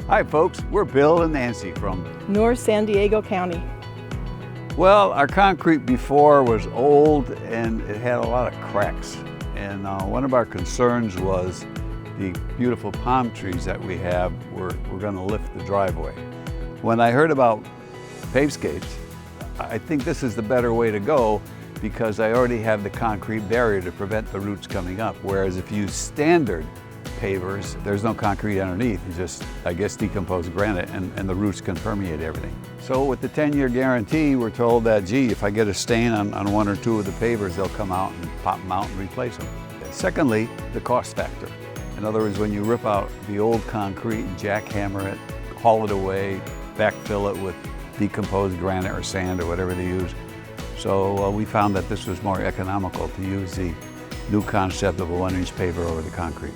Hi folks, we're Bill and Nancy from North San Diego County. Well, our concrete before was old and it had a lot of cracks. And one of our concerns was the beautiful palm trees that we have were going to lift the driveway. When I heard about PaveScapes, I think this is the better way to go because I already have the concrete barrier to prevent the roots coming up. Whereas if you use standard pavers, there's no concrete underneath. You just, I guess, decompose granite and the roots can permeate everything. So with the 10-year guarantee, we're told that, gee, if I get a stain on one or two of the pavers, they'll come out and pop them out and replace them. Secondly, the cost factor. In other words, when you rip out the old concrete and jackhammer it, haul it away, backfill it with decomposed granite or sand or whatever they use. So we found that this was more economical to use the new concept of a 1-inch paver over the concrete.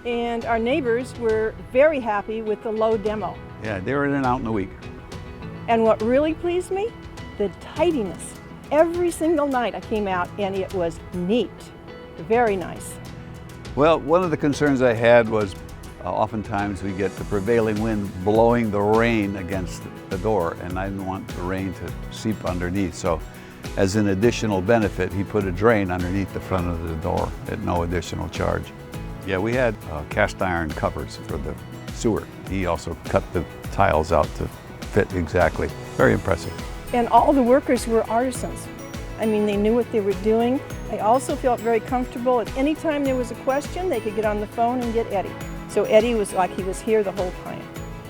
And our neighbors were very happy with the low demo. Yeah, they were in and out in a week. And what really pleased me, the tidiness. Every single night I came out and it was neat, very nice. Well, one of the concerns I had was oftentimes we get the prevailing wind blowing the rain against the door, and I didn't want the rain to seep underneath. So as an additional benefit, he put a drain underneath the front of the door at no additional charge. Yeah, we had cast iron covers for the sewer. He also cut the tiles out to fit exactly. Very impressive. And all the workers were artisans. I mean, they knew what they were doing. I also felt very comfortable. At any time there was a question, they could get on the phone and get Eddie. So Eddie was like he was here the whole time.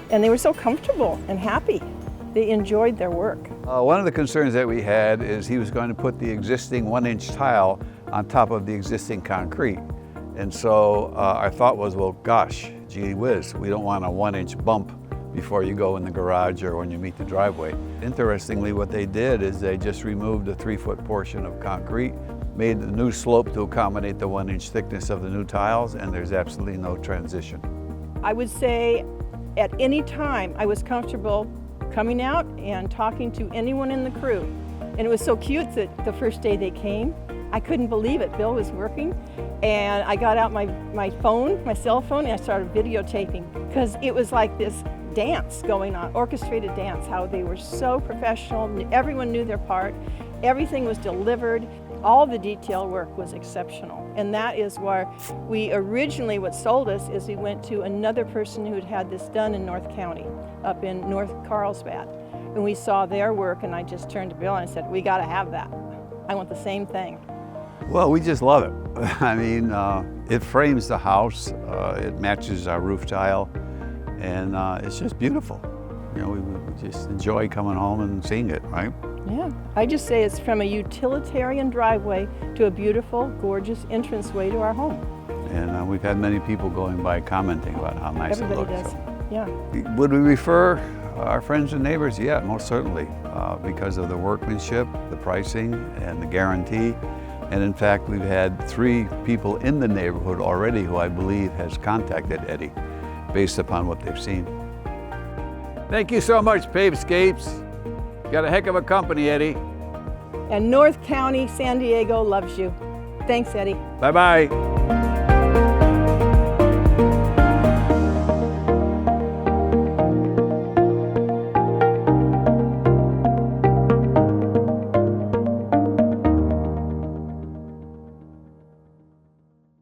And they were so comfortable and happy. They enjoyed their work. One of the concerns that we had is he was going to put the existing 1-inch tile on top of the existing concrete. And so our thought was, well, gosh, gee whiz, we don't want a 1-inch bump before you go in the garage or when you meet the driveway. Interestingly, what they did is they just removed a 3-foot portion of concrete, made the new slope to accommodate the 1-inch thickness of the new tiles, and there's absolutely no transition. I would say at any time I was comfortable coming out and talking to anyone in the crew. And it was so cute that the first day they came, I couldn't believe it. Bill was working and I got out my phone, my cell phone, and I started videotaping because it was like this dance going on, orchestrated dance, how they were so professional. Everyone knew their part. Everything was delivered. All the detail work was exceptional. And that is where we originally, what sold us is we went to another person who had had this done in North County, up in North Carlsbad. And we saw their work and I just turned to Bill and I said, we got to have that. I want the same thing. Well, we just love it. I mean, it frames the house, it matches our roof tile, and it's just beautiful. You know, we just enjoy coming home and seeing it, right? Yeah, I just say it's from a utilitarian driveway to a beautiful, gorgeous entranceway to our home. And we've had many people going by commenting about how nice it looks. Everybody does, yeah. Would we refer our friends and neighbors? Yeah, most certainly, because of the workmanship, the pricing, and the guarantee. And in fact, we've had 3 people in the neighborhood already who I believe has contacted Eddie based upon what they've seen. Thank you so much, PaveScapes. Got a heck of a company, Eddie. And North County, San Diego loves you. Thanks, Eddie. Bye-bye.